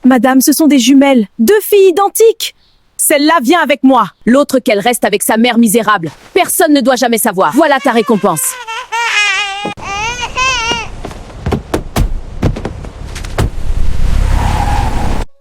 Madame, ce sont des jumelles. 2 filles identiques. Celle-là vient avec moi. L'autre qu'elle reste avec sa mère misérable. Personne ne doit jamais savoir. Voilà ta récompense.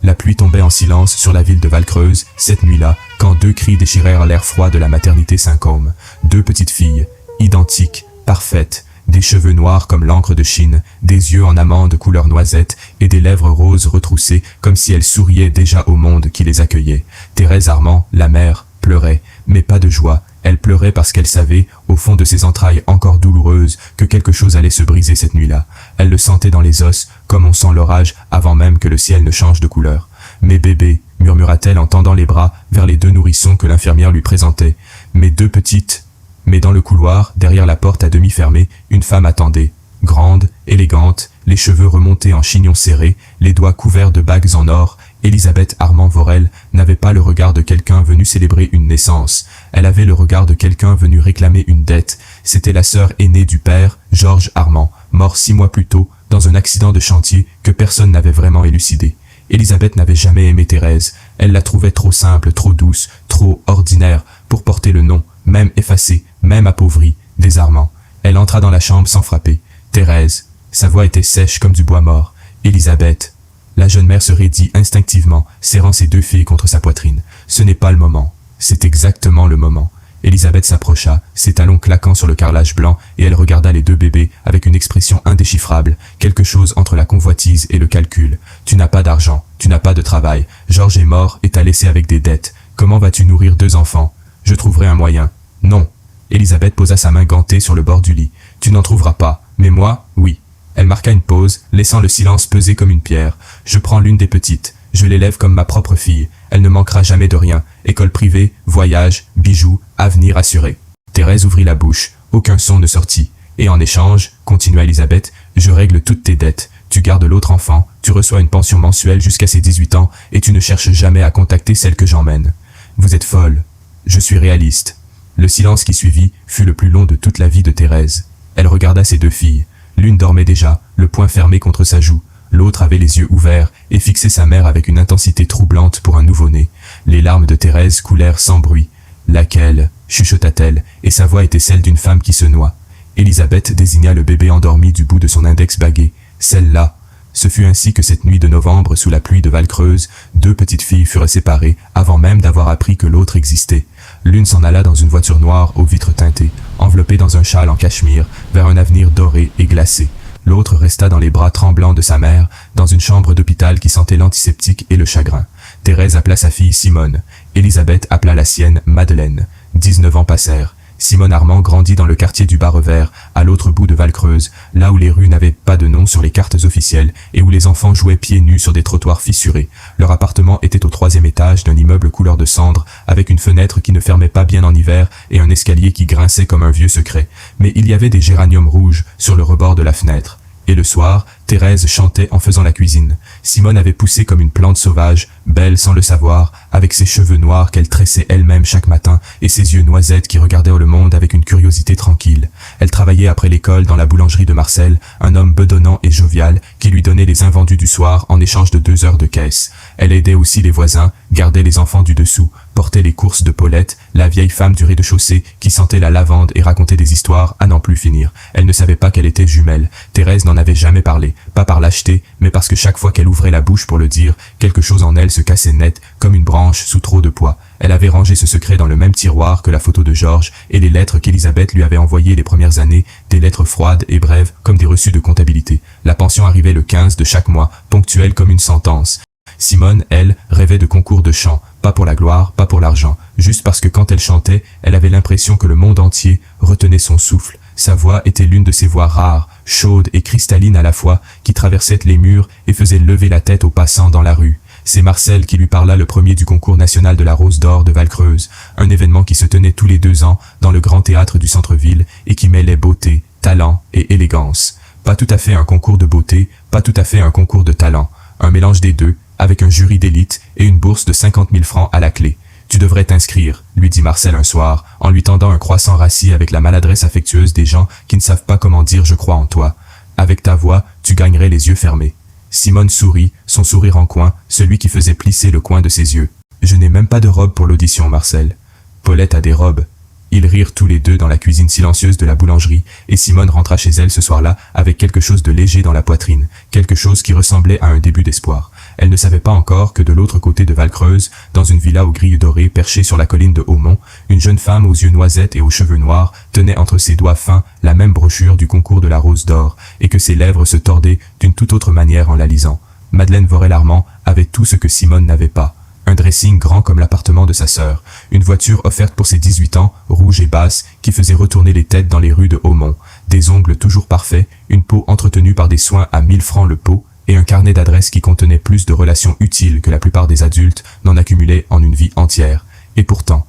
La pluie tombait en silence sur la ville de Valcreuse, cette nuit-là, quand 2 cris déchirèrent l'air froid de la maternité Saint-Côme. 2 petites filles, identiques, parfaites, des cheveux noirs comme l'encre de Chine, des yeux en amande couleur noisette et des lèvres roses retroussées comme si elles souriaient déjà au monde qui les accueillait. Thérèse Armand, la mère, pleurait, mais pas de joie. Elle pleurait parce qu'elle savait, au fond de ses entrailles encore douloureuses, que quelque chose allait se briser cette nuit-là. Elle le sentait dans les os, comme on sent l'orage avant même que le ciel ne change de couleur. « Mes bébés » murmura-t-elle en tendant les bras vers les 2 nourrissons que l'infirmière lui présentait. « Mes 2 petites » Mais dans le couloir, derrière la porte à demi fermée, une femme attendait. Grande, élégante, les cheveux remontés en chignon serré, les doigts couverts de bagues en or, Elisabeth Armand Vorel n'avait pas le regard de quelqu'un venu célébrer une naissance. Elle avait le regard de quelqu'un venu réclamer une dette. C'était la sœur aînée du père, Georges Armand, mort 6 mois plus tôt, dans un accident de chantier que personne n'avait vraiment élucidé. Elisabeth n'avait jamais aimé Thérèse. Elle la trouvait trop simple, trop douce, trop ordinaire pour porter le nom, même effacé, même appauvri, des Armand. Elle entra dans la chambre sans frapper. Thérèse. Sa voix était sèche comme du bois mort. Elisabeth. La jeune mère se raidit instinctivement, serrant ses 2 filles contre sa poitrine. Ce n'est pas le moment. C'est exactement le moment. Elisabeth s'approcha, ses talons claquant sur le carrelage blanc, et elle regarda les 2 bébés avec une expression indéchiffrable, quelque chose entre la convoitise et le calcul. Tu n'as pas d'argent, tu n'as pas de travail. Georges est mort et t'a laissé avec des dettes. Comment vas-tu nourrir 2 enfants? Je trouverai un moyen. Non. Elisabeth posa sa main gantée sur le bord du lit. Tu n'en trouveras pas. Mais moi, oui. Elle marqua une pause, laissant le silence peser comme une pierre. Je prends l'une des petites. Je l'élève comme ma propre fille. Elle ne manquera jamais de rien. École privée, voyage, bijoux, avenir assuré. Thérèse ouvrit la bouche. Aucun son ne sortit. Et en échange, continua Elisabeth, je règle toutes tes dettes. Tu gardes l'autre enfant, tu reçois une pension mensuelle jusqu'à ses 18 ans et tu ne cherches jamais à contacter celle que j'emmène. Vous êtes folle. Je suis réaliste. Le silence qui suivit fut le plus long de toute la vie de Thérèse. Elle regarda ses 2 filles. L'une dormait déjà, le poing fermé contre sa joue. L'autre avait les yeux ouverts et fixait sa mère avec une intensité troublante pour un nouveau-né. Les larmes de Thérèse coulèrent sans bruit. Laquelle, chuchota-t-elle, et sa voix était celle d'une femme qui se noie. Elisabeth désigna le bébé endormi du bout de son index bagué. Celle-là. Ce fut ainsi que cette nuit de novembre, sous la pluie de Valcreuse, 2 petites filles furent séparées avant même d'avoir appris que l'autre existait. L'une s'en alla dans une voiture noire aux vitres teintées, enveloppée dans un châle en cachemire, vers un avenir doré et glacé. L'autre resta dans les bras tremblants de sa mère, dans une chambre d'hôpital qui sentait l'antiseptique et le chagrin. Thérèse appela sa fille Simone. Elisabeth appela la sienne Madeleine. 19 ans passèrent. Simone Armand grandit dans le quartier du Bas-Revers, à l'autre bout de Valcreuse, là où les rues n'avaient pas de nom sur les cartes officielles et où les enfants jouaient pieds nus sur des trottoirs fissurés. Leur appartement était au 3e étage d'un immeuble couleur de cendre, avec une fenêtre qui ne fermait pas bien en hiver et un escalier qui grinçait comme un vieux secret. Mais il y avait des géraniums rouges sur le rebord de la fenêtre. Et le soir, Thérèse chantait en faisant la cuisine. Simone avait poussé comme une plante sauvage, belle sans le savoir, avec ses cheveux noirs qu'elle tressait elle-même chaque matin et ses yeux noisettes qui regardaient le monde avec une curiosité tranquille. Elle travaillait après l'école dans la boulangerie de Marcel, un homme bedonnant et jovial qui lui donnait les invendus du soir en échange de 2 heures de caisse. Elle aidait aussi les voisins, gardait les enfants du dessous, portait les courses de Paulette, la vieille femme du rez-de-chaussée qui sentait la lavande et racontait des histoires à n'en plus finir. Elle ne savait pas qu'elle était jumelle. Thérèse n'en avait jamais parlé, pas par lâcheté, mais parce que chaque fois qu'elle ouvrait la bouche pour le dire, quelque chose en elle se cassait net, comme une branche sous trop de poids. Elle avait rangé ce secret dans le même tiroir que la photo de Georges et les lettres qu'Elisabeth lui avait envoyées les premières années, des lettres froides et brèves comme des reçus de comptabilité. La pension arrivait le 15 de chaque mois, ponctuelle comme une sentence. Simone, elle, rêvait de concours de chant, pas pour la gloire, pas pour l'argent, juste parce que quand elle chantait, elle avait l'impression que le monde entier retenait son souffle. Sa voix était l'une de ces voix rares, chaudes et cristallines à la fois, qui traversaient les murs et faisaient lever la tête aux passants dans la rue. C'est Marcel qui lui parla le premier du concours national de la Rose d'Or de Valcreuse, un événement qui se tenait tous les 2 ans dans le grand théâtre du centre-ville et qui mêlait beauté, talent et élégance. Pas tout à fait un concours de beauté, pas tout à fait un concours de talent, un mélange des deux, avec un jury d'élite et une bourse de 50 000 francs à la clé. Tu devrais t'inscrire, lui dit Marcel un soir, en lui tendant un croissant rassis avec la maladresse affectueuse des gens qui ne savent pas comment dire « je crois en toi ». Avec ta voix, tu gagnerais les yeux fermés. Simone sourit, son son sourire en coin, celui qui faisait plisser le coin de ses yeux. « Je n'ai même pas de robe pour l'audition, Marcel. »« Paulette a des robes. » Ils rirent tous les deux dans la cuisine silencieuse de la boulangerie, et Simone rentra chez elle ce soir-là avec quelque chose de léger dans la poitrine, quelque chose qui ressemblait à un début d'espoir. Elle ne savait pas encore que de l'autre côté de Valcreuse, dans une villa aux grilles dorées perchée sur la colline de Haumont, une jeune femme aux yeux noisettes et aux cheveux noirs tenait entre ses doigts fins la même brochure du concours de la Rose d'Or, et que ses lèvres se tordaient d'une toute autre manière en la lisant. Madeleine Vorel-Armand avait tout ce que Simone n'avait pas. Un dressing grand comme l'appartement de sa sœur, une voiture offerte pour ses 18 ans, rouge et basse, qui faisait retourner les têtes dans les rues de Haumont, des ongles toujours parfaits, une peau entretenue par des soins à 1000 francs le pot, et un carnet d'adresses qui contenait plus de relations utiles que la plupart des adultes n'en accumulaient en une vie entière. Et pourtant,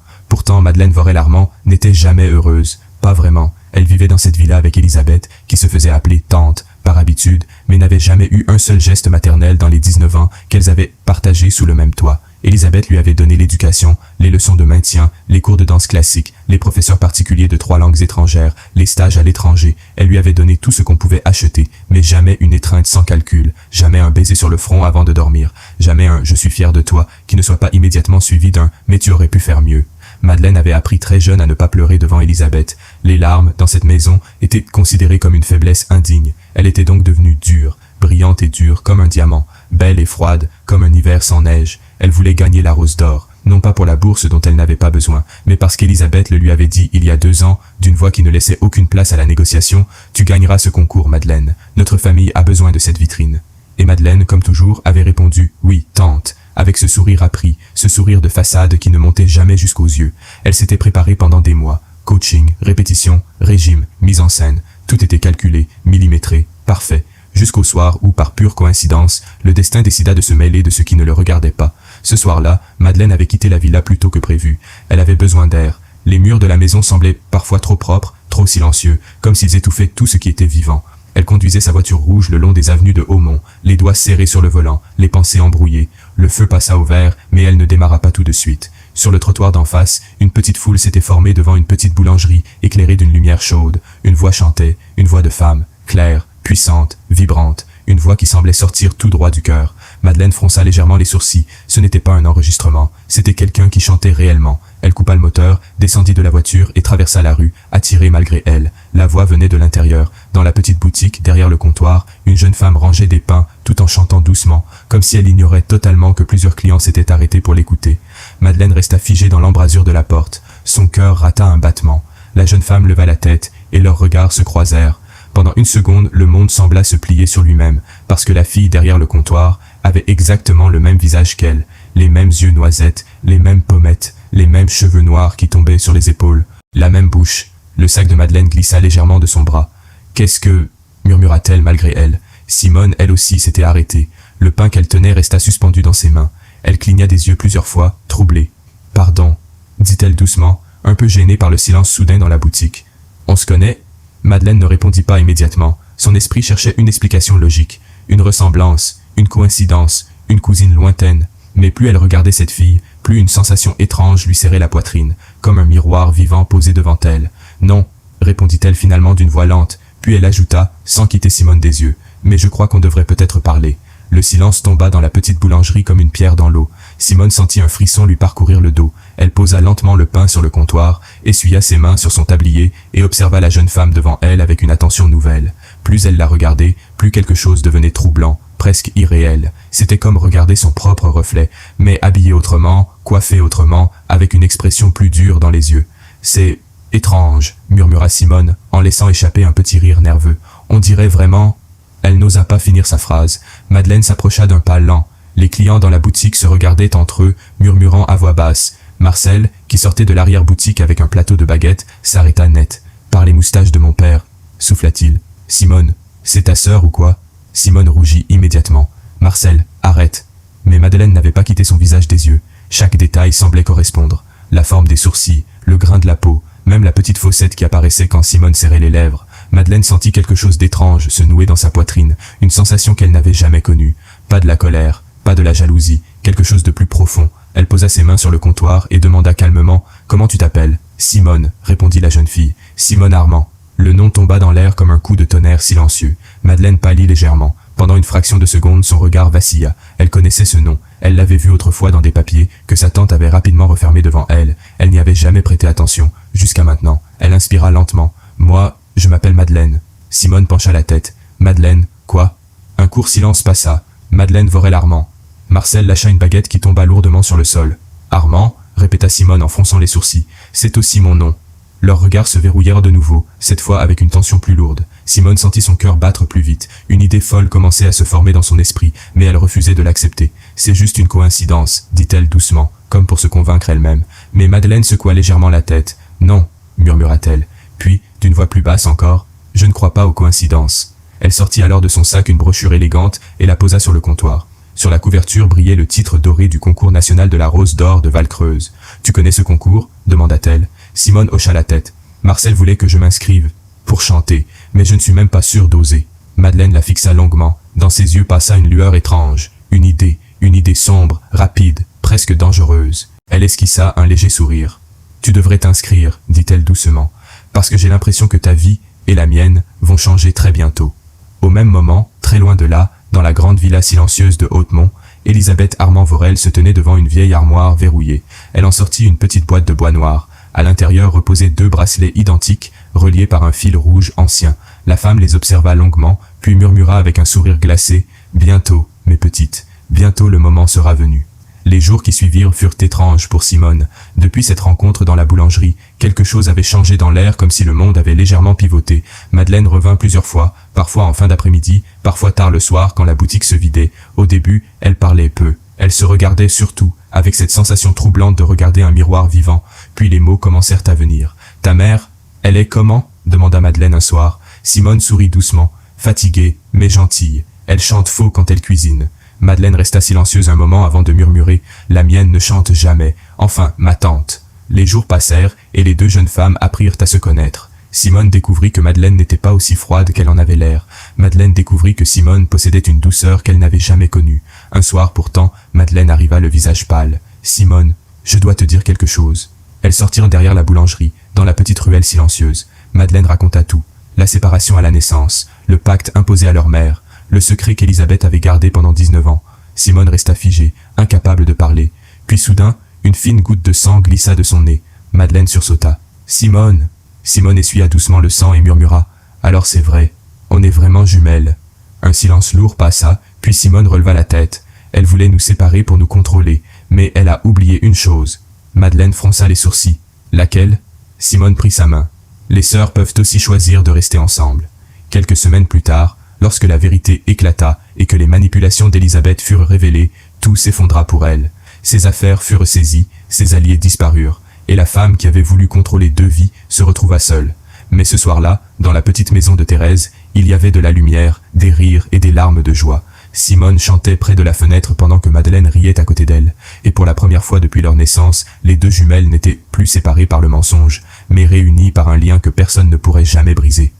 Madeleine Vorel-Armand n'était jamais heureuse, pas vraiment. Elle vivait dans cette villa avec Elisabeth, qui se faisait appeler tante, par habitude, mais n'avait jamais eu un seul geste maternel dans les 19 ans qu'elles avaient partagés sous le même toit. Elisabeth lui avait donné l'éducation, les leçons de maintien, les cours de danse classique, les professeurs particuliers de 3 langues étrangères, les stages à l'étranger. Elle lui avait donné tout ce qu'on pouvait acheter, mais jamais une étreinte sans calcul, jamais un baiser sur le front avant de dormir, jamais un « je suis fier de toi » qui ne soit pas immédiatement suivi d'un « mais tu aurais pu faire mieux ». Madeleine avait appris très jeune à ne pas pleurer devant Elisabeth. Les larmes, dans cette maison, étaient considérées comme une faiblesse indigne. Elle était donc devenue dure, brillante et dure comme un diamant, belle et froide comme un hiver sans neige. Elle voulait gagner la Rose d'Or, non pas pour la bourse dont elle n'avait pas besoin, mais parce qu'Elisabeth le lui avait dit il y a 2 ans, d'une voix qui ne laissait aucune place à la négociation, « Tu gagneras ce concours, Madeleine. Notre famille a besoin de cette vitrine. » Et Madeleine, comme toujours, avait répondu « Oui, tante », avec ce sourire appris, ce sourire de façade qui ne montait jamais jusqu'aux yeux. Elle s'était préparée pendant des mois. Coaching, répétition, régime, mise en scène, tout était calculé, millimétré, parfait. Jusqu'au soir où, par pure coïncidence, le destin décida de se mêler de ce qui ne le regardait pas. Ce soir-là, Madeleine avait quitté la villa plus tôt que prévu. Elle avait besoin d'air. Les murs de la maison semblaient parfois trop propres, trop silencieux, comme s'ils étouffaient tout ce qui était vivant. Elle conduisait sa voiture rouge le long des avenues de Haumont, les doigts serrés sur le volant, les pensées embrouillées. Le feu passa au vert, mais elle ne démarra pas tout de suite. Sur le trottoir d'en face, une petite foule s'était formée devant une petite boulangerie, éclairée d'une lumière chaude. Une voix chantait, une voix de femme, claire, puissante, vibrante, une voix qui semblait sortir tout droit du cœur. Madeleine fronça légèrement les sourcils. Ce n'était pas un enregistrement, c'était quelqu'un qui chantait réellement. Elle coupa le moteur, descendit de la voiture et traversa la rue, attirée malgré elle. La voix venait de l'intérieur. Dans la petite boutique, derrière le comptoir, une jeune femme rangeait des pains, tout en chantant doucement, comme si elle ignorait totalement que plusieurs clients s'étaient arrêtés pour l'écouter. Madeleine resta figée dans l'embrasure de la porte. Son cœur rata un battement. La jeune femme leva la tête, et leurs regards se croisèrent. Pendant une seconde, le monde sembla se plier sur lui-même, parce que la fille derrière le comptoir avait exactement le même visage qu'elle, les mêmes yeux noisettes, les mêmes pommettes, les mêmes cheveux noirs qui tombaient sur les épaules, la même bouche. Le sac de Madeleine glissa légèrement de son bras. « Qu'est-ce que... » murmura-t-elle malgré elle. Simone, elle aussi, s'était arrêtée. Le pain qu'elle tenait resta suspendu dans ses mains. Elle cligna des yeux plusieurs fois, troublée. « Pardon, » dit-elle doucement, un peu gênée par le silence soudain dans la boutique. « On se connaît ?» Madeleine ne répondit pas immédiatement. Son esprit cherchait une explication logique, une ressemblance, une coïncidence, une cousine lointaine. Mais plus elle regardait cette fille, plus une sensation étrange lui serrait la poitrine, comme un miroir vivant posé devant elle. « Non », répondit-elle finalement d'une voix lente, puis elle ajouta, sans quitter Simone des yeux, « Mais je crois qu'on devrait peut-être parler. » Le silence tomba dans la petite boulangerie comme une pierre dans l'eau. Simone sentit un frisson lui parcourir le dos. Elle posa lentement le pain sur le comptoir, essuya ses mains sur son tablier et observa la jeune femme devant elle avec une attention nouvelle. Plus elle la regardait, plus quelque chose devenait troublant, presque irréel. C'était comme regarder son propre reflet, mais habillé autrement, coiffé autrement, avec une expression plus dure dans les yeux. « C'est étrange », murmura Simone, en laissant échapper un petit rire nerveux. « On dirait vraiment... » Elle n'osa pas finir sa phrase. Madeleine s'approcha d'un pas lent. Les clients dans la boutique se regardaient entre eux, murmurant à voix basse. Marcel, qui sortait de l'arrière-boutique avec un plateau de baguettes, s'arrêta net. « Par les moustaches de mon père », souffla-t-il. « Simone, c'est ta sœur ou quoi ?» Simone rougit immédiatement. « Marcel, arrête !» Mais Madeleine n'avait pas quitté son visage des yeux. Chaque détail semblait correspondre. La forme des sourcils, le grain de la peau, même la petite fossette qui apparaissait quand Simone serrait les lèvres. Madeleine sentit quelque chose d'étrange se nouer dans sa poitrine, une sensation qu'elle n'avait jamais connue. Pas de la colère, pas de la jalousie, quelque chose de plus profond. Elle posa ses mains sur le comptoir et demanda calmement « Comment tu t'appelles ?»« Simone », répondit la jeune fille. « Simone Armand. » Le nom tomba dans l'air comme un coup de tonnerre silencieux. Madeleine pâlit légèrement. Pendant une fraction de seconde, son regard vacilla. Elle connaissait ce nom. Elle l'avait vu autrefois dans des papiers que sa tante avait rapidement refermés devant elle. Elle n'y avait jamais prêté attention, jusqu'à maintenant. Elle inspira lentement. « Moi, je m'appelle Madeleine. » Simone pencha la tête. « Madeleine, quoi ?» Un court silence passa. Madeleine vorait l'Armand. Marcel lâcha une baguette qui tomba lourdement sur le sol. « Armand ?» répéta Simone en fronçant les sourcils. « C'est aussi mon nom. » Leurs regards se verrouillèrent de nouveau, cette fois avec une tension plus lourde. Simone sentit son cœur battre plus vite. Une idée folle commençait à se former dans son esprit, mais elle refusait de l'accepter. « C'est juste une coïncidence, » dit-elle doucement, comme pour se convaincre elle-même. Mais Madeleine secoua légèrement la tête. « Non, » murmura-t-elle. Puis, d'une voix plus basse encore, « Je ne crois pas aux coïncidences. » Elle sortit alors de son sac une brochure élégante et la posa sur le comptoir. Sur la couverture brillait le titre doré du concours national de la Rose d'Or de Val-Creuse. « Tu connais ce concours ?» demanda-t-elle. Simone hocha la tête. Marcel voulait que je m'inscrive pour chanter, mais je ne suis même pas sûre d'oser. Madeleine la fixa longuement. Dans ses yeux passa une lueur étrange. Une idée sombre, rapide, presque dangereuse. Elle esquissa un léger sourire. « Tu devrais t'inscrire, » dit-elle doucement, « parce que j'ai l'impression que ta vie et la mienne vont changer très bientôt. » Au même moment, très loin de là, dans la grande villa silencieuse de Hautemont, Elisabeth Armand-Vorel se tenait devant une vieille armoire verrouillée. Elle en sortit une petite boîte de bois noir. À l'intérieur reposaient 2 bracelets identiques, reliés par un fil rouge ancien. La femme les observa longuement, puis murmura avec un sourire glacé, « Bientôt, mes petites, bientôt le moment sera venu. » Les jours qui suivirent furent étranges pour Simone. Depuis cette rencontre dans la boulangerie, quelque chose avait changé dans l'air comme si le monde avait légèrement pivoté. Madeleine revint plusieurs fois, parfois en fin d'après-midi, parfois tard le soir quand la boutique se vidait. Au début, elle parlait peu. Elle se regardait surtout, avec cette sensation troublante de regarder un miroir vivant. Puis les mots commencèrent à venir. « Ta mère, elle est comment ?» demanda Madeleine un soir. Simone sourit doucement, fatiguée, mais gentille. Elle chante faux quand elle cuisine. Madeleine resta silencieuse un moment avant de murmurer « La mienne ne chante jamais. Enfin, ma tante. » Les jours passèrent et les 2 jeunes femmes apprirent à se connaître. Simone découvrit que Madeleine n'était pas aussi froide qu'elle en avait l'air. Madeleine découvrit que Simone possédait une douceur qu'elle n'avait jamais connue. Un soir pourtant, Madeleine arriva le visage pâle. « Simone, je dois te dire quelque chose. » Elles sortirent derrière la boulangerie, dans la petite ruelle silencieuse. Madeleine raconta tout. La séparation à la naissance, le pacte imposé à leur mère, le secret qu'Elisabeth avait gardé pendant 19 ans. Simone resta figée, incapable de parler. Puis soudain, une fine goutte de sang glissa de son nez. Madeleine sursauta. « Simone !» Simone essuya doucement le sang et murmura « Alors c'est vrai, on est vraiment jumelles. » Un silence lourd passa, puis Simone releva la tête. Elle voulait nous séparer pour nous contrôler, mais elle a oublié une chose. Madeleine fronça les sourcils. « Laquelle ?» Simone prit sa main. « Les sœurs peuvent aussi choisir de rester ensemble. » Quelques semaines plus tard, lorsque la vérité éclata et que les manipulations d'Elisabeth furent révélées, tout s'effondra pour elle. Ses affaires furent saisies, ses alliés disparurent, et la femme qui avait voulu contrôler 2 vies se retrouva seule. Mais ce soir-là, dans la petite maison de Thérèse, il y avait de la lumière, des rires et des larmes de joie. Simone chantait près de la fenêtre pendant que Madeleine riait à côté d'elle, et pour la première fois depuis leur naissance, les 2 jumelles n'étaient plus séparées par le mensonge, mais réunies par un lien que personne ne pourrait jamais briser.